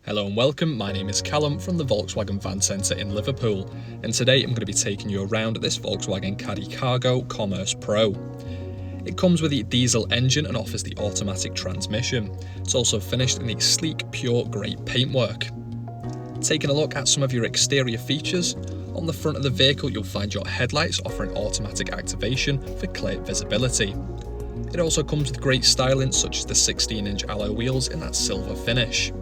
Hello and welcome, my name is Callum from the Volkswagen Van Centre in Liverpool, and today I'm going to be taking you around this Volkswagen Caddy Cargo Commerce Pro. It comes with the diesel engine and offers the automatic transmission. It's also finished in the sleek, pure grey paintwork. Taking a look at some of your exterior features, on the front of the vehicle you'll find your headlights offering automatic activation for clear visibility. It also comes with great styling such as the 16-inch alloy wheels in that silver finish.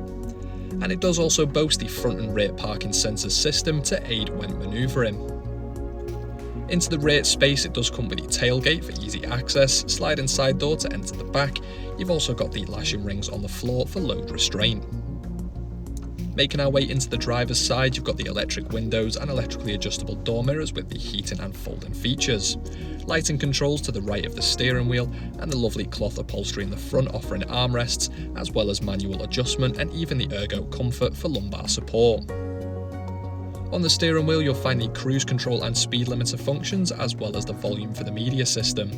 And it does also boast the front and rear parking sensors system to aid when manoeuvring. Into the rear space it does come with the tailgate for easy access, sliding side door to enter the back. You've also got the lashing rings on the floor for load restraint. Making our way into the driver's side, you've got the electric windows and electrically adjustable door mirrors with the heating and folding features. Lighting controls to the right of the steering wheel, and the lovely cloth upholstery in the front offering armrests, as well as manual adjustment and even the ergo comfort for lumbar support. On the steering wheel you'll find the cruise control and speed limiter functions, as well as the volume for the media system.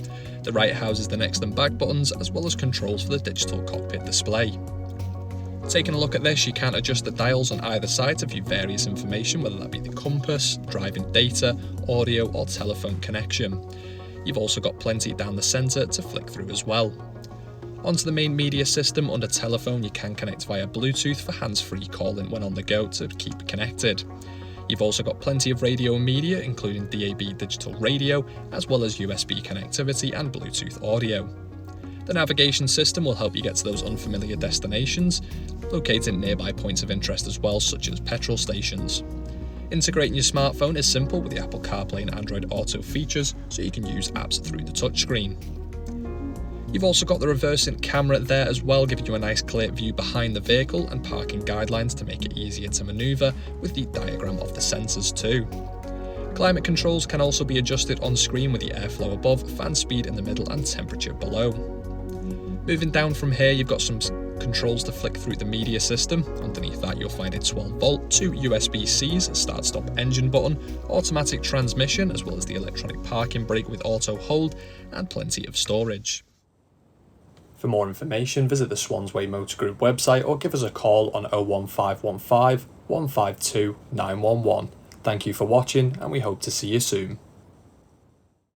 The right houses the next and back buttons, as well as controls for the digital cockpit display. Taking a look at this, you can adjust the dials on either side to view various information, whether that be the compass, driving data, audio or telephone connection. You've also got plenty down the centre to flick through as well. Onto the main media system, under telephone you can connect via Bluetooth for hands-free calling when on the go to keep connected. You've also got plenty of radio and media, including DAB digital radio, as well as USB connectivity and Bluetooth audio. The navigation system will help you get to those unfamiliar destinations, locating nearby points of interest as well, such as petrol stations. Integrating your smartphone is simple with the Apple CarPlay and Android Auto features, so you can use apps through the touchscreen. You've also got the reversing camera there as well, giving you a nice clear view behind the vehicle, and parking guidelines to make it easier to manoeuvre with the diagram of the sensors too. Climate controls can also be adjusted on screen with the airflow above, fan speed in the middle and temperature below. Moving down from here you've got some controls to flick through the media system. Underneath that you'll find a 12 volt, 2 USB-Cs, start stop engine button, automatic transmission, as well as the electronic parking brake with auto hold, and plenty of storage. For more information visit the Swansway Motor Group website or give us a call on 01515 152 911. Thank you for watching and we hope to see you soon.